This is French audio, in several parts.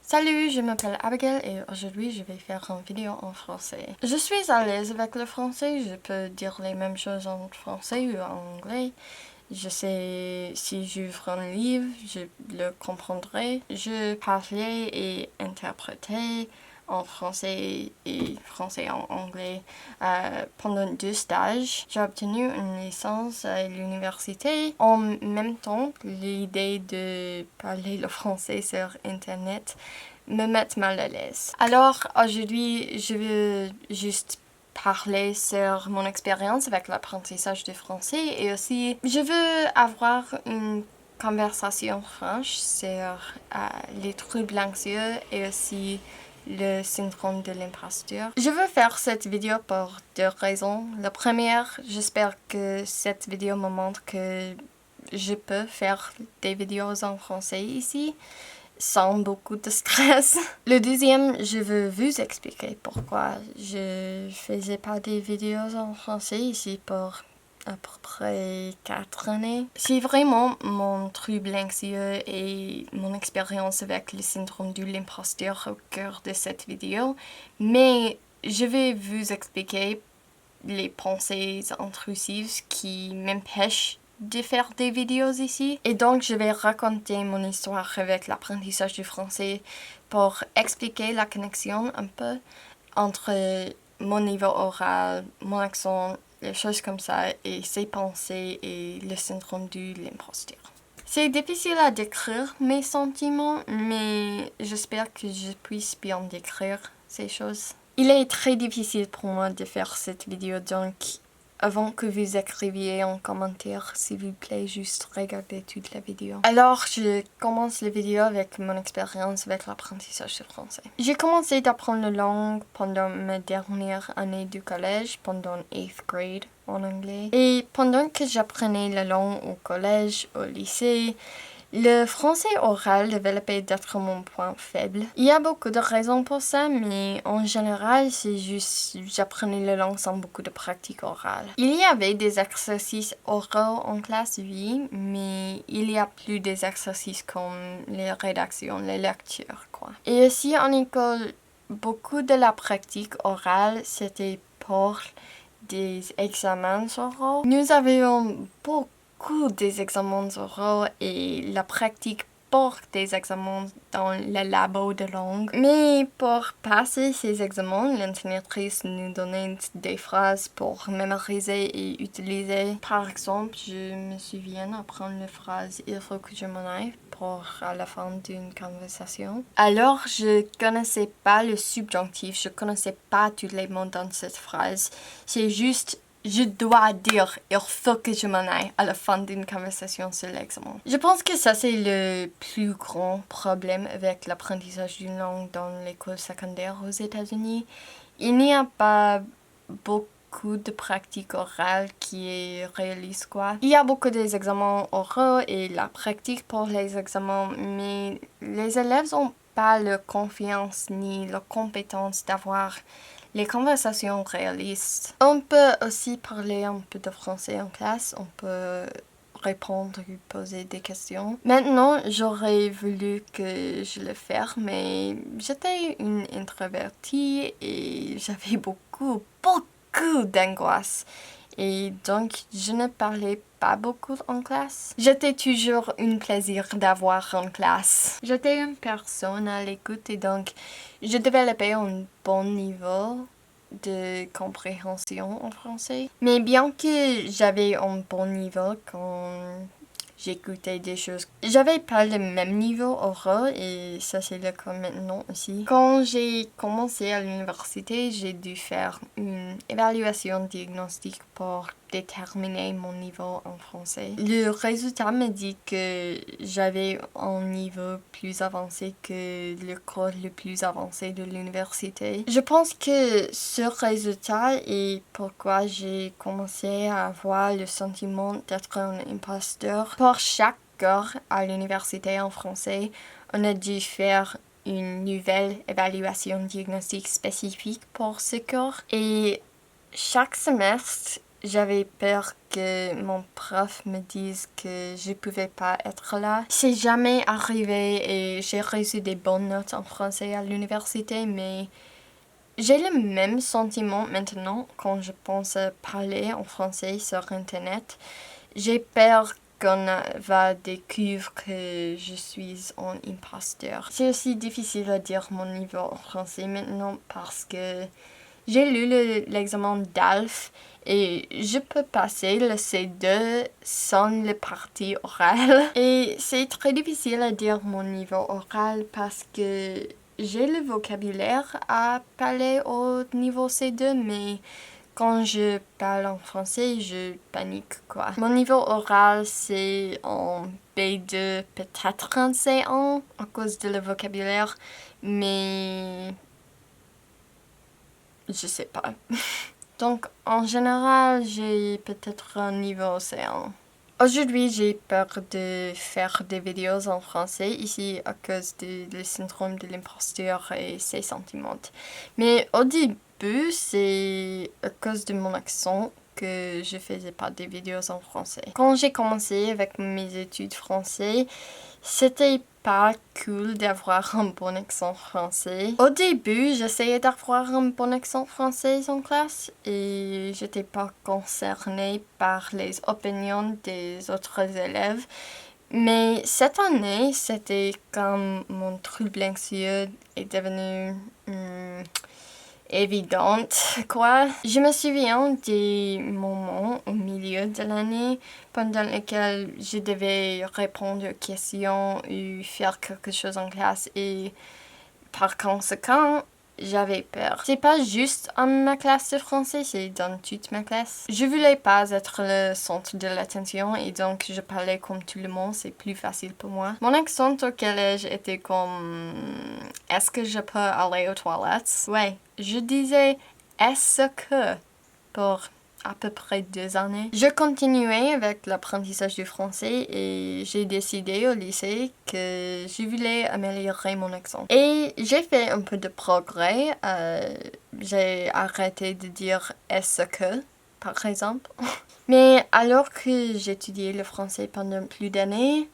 Salut, je m'appelle Abigail et aujourd'hui je vais faire une vidéo en français. Je suis à l'aise avec le français, je peux dire les mêmes choses en français ou en anglais. Je sais si j'ouvre un livre, je le comprendrai. Je parlais et interprétais en français et français en anglais pendant 2 stages. J'ai obtenu une licence à l'université. En même temps, l'idée de parler le français sur Internet me met mal à l'aise. Alors aujourd'hui, je veux juste parler sur mon expérience avec l'apprentissage du français et aussi je veux avoir une conversation franche sur les troubles anxieux et aussi le syndrome de l'imposture. Je veux faire cette vidéo pour 2 raisons. La première, j'espère que cette vidéo me montre que je peux faire des vidéos en français ici sans beaucoup de stress. Le deuxième, je veux vous expliquer pourquoi je faisais pas des vidéos en français ici pour à peu près 4 années. C'est vraiment mon trouble anxieux et mon expérience avec le syndrome de l'imposteur au cœur de cette vidéo, mais je vais vous expliquer les pensées intrusives qui m'empêchent de faire des vidéos ici. Et donc, je vais raconter mon histoire avec l'apprentissage du français pour expliquer la connexion un peu entre mon niveau oral, mon accent, les choses comme ça, et ses pensées et le syndrome de l'imposture. C'est difficile à décrire mes sentiments, mais j'espère que je puisse bien décrire ces choses. Il est très difficile pour moi de faire cette vidéo, donc avant que vous écriviez en commentaire, s'il vous plaît, juste regardez toute la vidéo. Alors, je commence la vidéo avec mon expérience avec l'apprentissage du français. J'ai commencé d'apprendre la langue pendant ma dernière année du collège, pendant 8th grade en anglais. Et pendant que j'apprenais la langue au collège, au lycée, le français oral développait d'être mon point faible. Il y a beaucoup de raisons pour ça, mais en général, c'est juste j'apprenais la langue sans beaucoup de pratique orale. Il y avait des exercices oraux en classe, oui, mais il y a plus des exercices comme les rédactions, les lectures, quoi. Et aussi en école, beaucoup de la pratique orale, c'était pour des examens oraux. Nous avions beaucoup des examens oraux et la pratique pour des examens dans le labo de langue. Mais pour passer ces examens, l'enseignatrice nous donnait des phrases pour mémoriser et utiliser. Par exemple, je me souviens apprendre la phrase « Il faut que je m'en aille » pour à la fin d'une conversation. Alors, je connaissais pas le subjonctif, je connaissais pas tous les mots dans cette phrase. C'est juste je dois dire « il faut que je m'en aille » à la fin d'une conversation sur l'examen. Je pense que ça, c'est le plus grand problème avec l'apprentissage d'une langue dans l'école secondaire aux États-Unis. Il n'y a pas beaucoup de pratique orale qui est réaliste, quoi. Il y a beaucoup des examens oraux et la pratique pour les examens, mais les élèves n'ont pas la confiance ni la compétence d'avoir les conversations réalistes. On peut aussi parler un peu de français en classe, on peut répondre et poser des questions. Maintenant, j'aurais voulu que je le fasse, mais j'étais une introvertie et j'avais beaucoup d'angoisse. Et donc, je ne parlais pas beaucoup en classe. J'étais toujours un plaisir d'avoir en classe. J'étais une personne à l'écoute et donc, je développais un bon niveau de compréhension en français. Mais bien que j'avais un bon niveau quand j'écoutais des choses, j'avais pas le même niveau oral et ça c'est le cas maintenant aussi. Quand j'ai commencé à l'université, j'ai dû faire une évaluation diagnostique pour déterminer mon niveau en français. Le résultat me dit que j'avais un niveau plus avancé que le cours le plus avancé de l'université. Je pense que ce résultat est pourquoi j'ai commencé à avoir le sentiment d'être un imposteur. Pour chaque cours à l'université en français, on a dû faire une nouvelle évaluation diagnostique spécifique pour ce cours. Et chaque semestre, j'avais peur que mon prof me dise que je pouvais pas être là. C'est jamais arrivé et j'ai reçu des bonnes notes en français à l'université, mais j'ai le même sentiment maintenant quand je pense à parler en français sur Internet. J'ai peur qu'on va découvrir que je suis un imposteur. C'est aussi difficile à dire mon niveau en français maintenant parce que j'ai lu l'examen d'ALF et je peux passer le C2 sans le partie orale. Et c'est très difficile à dire mon niveau oral parce que j'ai le vocabulaire à parler au niveau C2, mais quand je parle en français, je panique, quoi. Mon niveau oral, c'est en B2, peut-être en C1 à cause de le vocabulaire, mais je sais pas. Donc, en général, j'ai peut-être un niveau C1. Aujourd'hui, j'ai peur de faire des vidéos en français ici à cause du syndrome de l'imposteur et ses sentiments. Mais au début, c'est à cause de mon accent que je faisais pas des vidéos en français. Quand j'ai commencé avec mes études français, c'était pas cool d'avoir un bon accent français. Au début, j'essayais d'avoir un bon accent français en classe et j'étais pas concernée par les opinions des autres élèves. Mais cette année, c'était quand mon trouble anxieux est devenu évidente, quoi. Je me souviens des moments au milieu de l'année pendant lesquels je devais répondre aux questions ou faire quelque chose en classe et par conséquent, j'avais peur. C'est pas juste en ma classe de français, c'est dans toute ma classe. Je voulais pas être le centre de l'attention et donc je parlais comme tout le monde, c'est plus facile pour moi. Mon accent au collège était comme « Est-ce que je peux aller aux toilettes? » Ouais, je disais « Est-ce que ?» pour à peu près 2 années. Je continuais avec l'apprentissage du français et j'ai décidé au lycée que je voulais améliorer mon accent. Et j'ai fait un peu de progrès. J'ai arrêté de dire « est-ce que ?» par exemple. Mais alors que j'étudiais le français pendant plus d'années,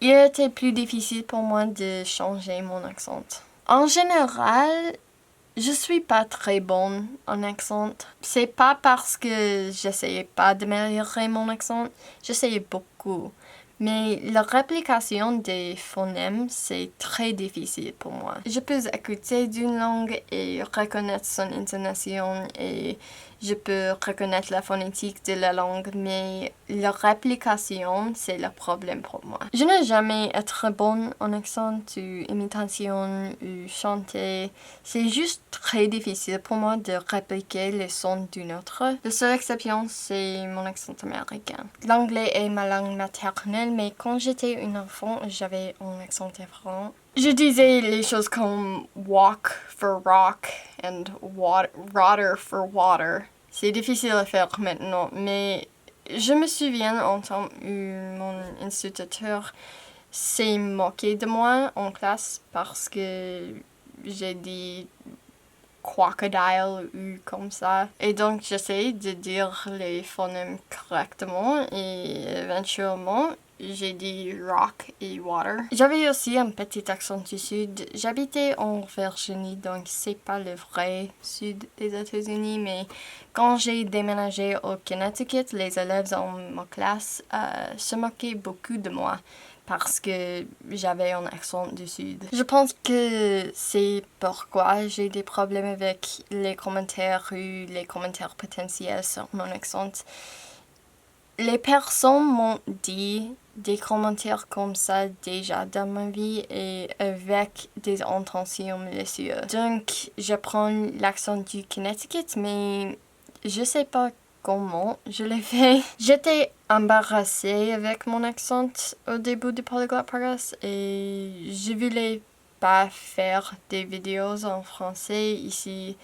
il était plus difficile pour moi de changer mon accent. En général, je suis pas très bonne en accent. C'est pas parce que j'essayais pas d'améliorer mon accent, j'essayais beaucoup. Mais la réplication des phonèmes, c'est très difficile pour moi. Je peux écouter d'une langue et reconnaître son intonation et je peux reconnaître la phonétique de la langue, mais la réplication, c'est le problème pour moi. Je n'ai jamais été bonne en accent ou imitation ou chanter. C'est juste très difficile pour moi de répliquer les sons d'une autre. La seule exception, c'est mon accent américain. L'anglais est ma langue maternelle, mais quand j'étais une enfant, j'avais un accent différent. Je disais les choses comme walk for rock and water for water. C'est difficile à faire maintenant, mais je me souviens en temps où mon instituteur s'est moqué de moi en classe parce que j'ai dit crocodile ou comme ça. Et donc j'essaie de dire les phonèmes correctement et éventuellement j'ai dit rock et water. J'avais aussi un petit accent du sud. J'habitais en Virginie, donc c'est pas le vrai sud des États-Unis, mais quand j'ai déménagé au Connecticut, les élèves dans ma classe se moquaient beaucoup de moi parce que j'avais un accent du sud. Je pense que c'est pourquoi j'ai des problèmes avec les commentaires ou les commentaires potentiels sur mon accent. Les personnes m'ont dit des commentaires comme ça déjà dans ma vie et avec des intentions malicieuses. Donc, je prends l'accent du Connecticut, mais je sais pas comment je l'ai fait. J'étais embarrassée avec mon accent au début de Polyglot Progress et je voulais pas faire des vidéos en français ici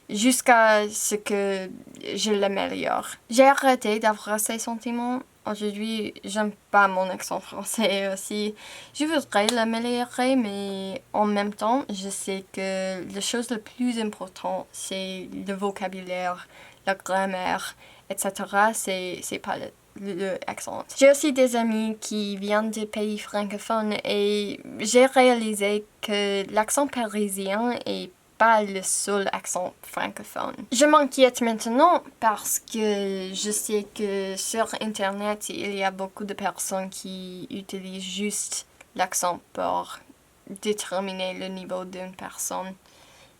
jusqu'à ce que je l'améliore. J'ai arrêté d'avoir ces sentiments. Aujourd'hui, j'aime pas mon accent français aussi. Je voudrais l'améliorer, mais en même temps, je sais que la chose la plus importante, c'est le vocabulaire, la grammaire etc. C'est pas le accent. J'ai aussi des amis qui viennent des pays francophones et j'ai réalisé que l'accent parisien est pas le seul accent francophone. Je m'inquiète maintenant parce que je sais que sur Internet, il y a beaucoup de personnes qui utilisent juste l'accent pour déterminer le niveau d'une personne.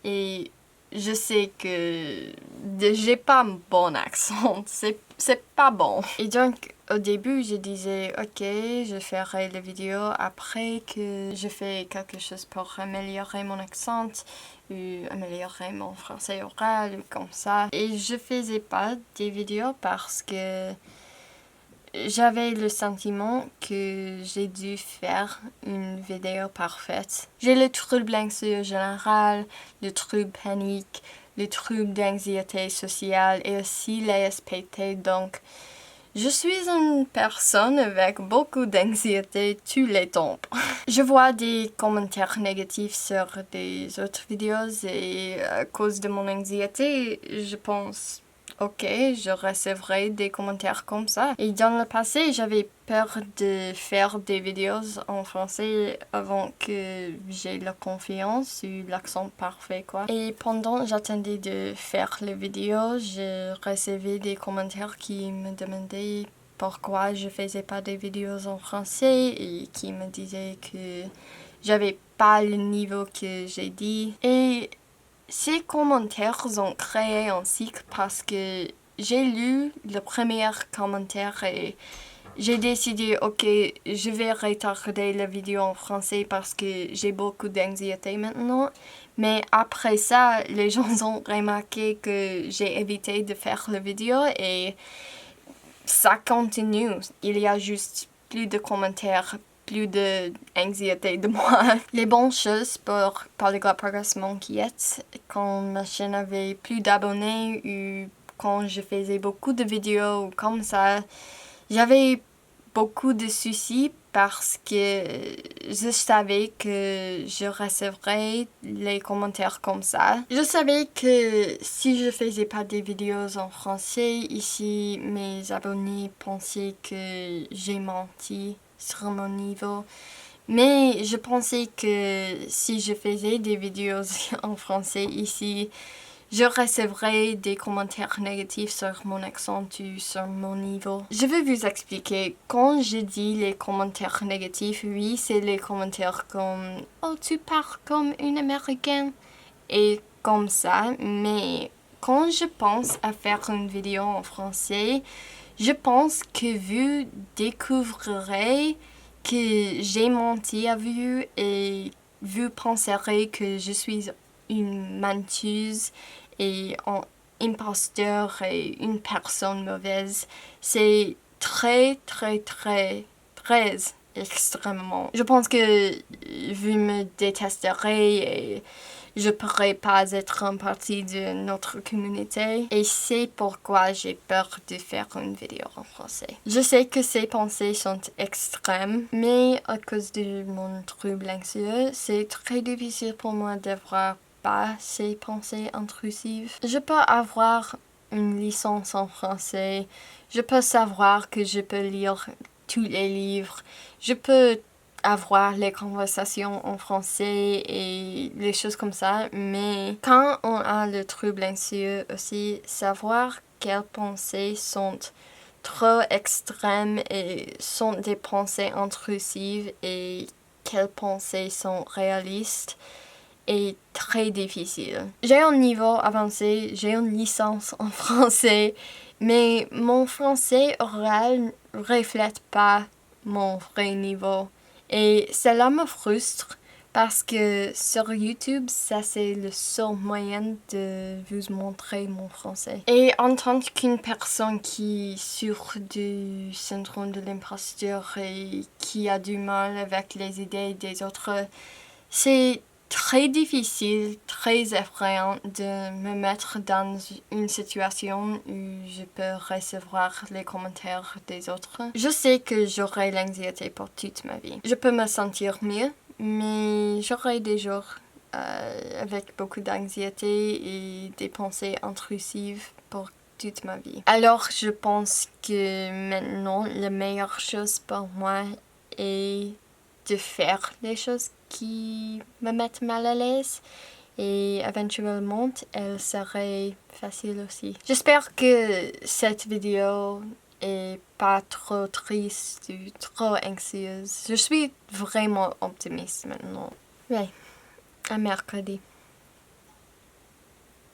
Et je sais que j'ai pas un bon accent, c'est pas bon. Et donc, au début, je disais, ok, je ferai la vidéo après que je fais quelque chose pour améliorer mon accent, ou améliorer mon français oral, ou comme ça. Et je faisais pas des vidéos parce que j'avais le sentiment que j'ai dû faire une vidéo parfaite. J'ai le trouble anxieux général, le trouble panique, le trouble d'anxiété sociale et aussi les SPT. Donc, je suis une personne avec beaucoup d'anxiété tous les temps. Je vois des commentaires négatifs sur des autres vidéos et à cause de mon anxiété, je pense ok, je recevrai des commentaires comme ça. Et dans le passé, j'avais peur de faire des vidéos en français avant que j'ai la confiance ou l'accent parfait, quoi. Et pendant j'attendais de faire les vidéos, je recevais des commentaires qui me demandaient pourquoi je faisais pas des vidéos en français et qui me disaient que j'avais pas le niveau que j'ai dit. Et ces commentaires ont créé un cycle parce que j'ai lu le premier commentaire et j'ai décidé, ok, je vais retarder la vidéo en français parce que j'ai beaucoup d'anxiété maintenant. Mais après ça, les gens ont remarqué que j'ai évité de faire la vidéo et ça continue. Il y a juste plus de commentaires, plus d'anxiété de moi. Les bonnes choses pour Polyglot Progress m'inquiètent quand ma chaîne avait plus d'abonnés ou quand je faisais beaucoup de vidéos ou comme ça. J'avais beaucoup de soucis parce que je savais que je recevrais les commentaires comme ça. Je savais que si je faisais pas des vidéos en français, ici mes abonnés pensaient que j'ai menti sur mon niveau. Mais je pensais que si je faisais des vidéos en français ici, je recevrai des commentaires négatifs sur mon accent ou sur mon niveau. Je vais vous expliquer. Quand je dis les commentaires négatifs, oui, c'est les commentaires comme « Oh, tu parles comme une Américaine » et comme ça. Mais quand je pense à faire une vidéo en français, je pense que vous découvrirez que j'ai menti à vous et vous penserez que je suis une menteuse et un imposteur et une personne mauvaise. C'est très extrêmement. Je pense que vous me détesterez et je pourrais pas être en partie de notre communauté. Et c'est pourquoi j'ai peur de faire une vidéo en français. Je sais que ces pensées sont extrêmes, mais à cause de mon trouble anxieux, c'est très difficile pour moi d'avoir pas ces pensées intrusives. Je peux avoir une licence en français. Je peux savoir que je peux lire tous les livres. Je peux avoir les conversations en français et les choses comme ça. Mais quand on a le trouble anxieux aussi, savoir quelles pensées sont trop extrêmes et sont des pensées intrusives et quelles pensées sont réalistes est très difficile. J'ai un niveau avancé, j'ai une licence en français, mais mon français oral ne reflète pas mon vrai niveau. Et cela me frustre parce que sur YouTube, ça c'est le seul moyen de vous montrer mon français. Et en tant qu'une personne qui souffre du syndrome de l'imposteur et qui a du mal avec les idées des autres, c'est très difficile, très effrayant de me mettre dans une situation où je peux recevoir les commentaires des autres. Je sais que j'aurai l'anxiété pour toute ma vie. Je peux me sentir mieux, mais j'aurai des jours avec beaucoup d'anxiété et des pensées intrusives pour toute ma vie. Alors je pense que maintenant la meilleure chose pour moi est de faire les choses qui me mettent mal à l'aise et éventuellement elles seraient faciles aussi. J'espère que cette vidéo est pas trop triste ou trop anxieuse. Je suis vraiment optimiste maintenant. Ouais, à mercredi.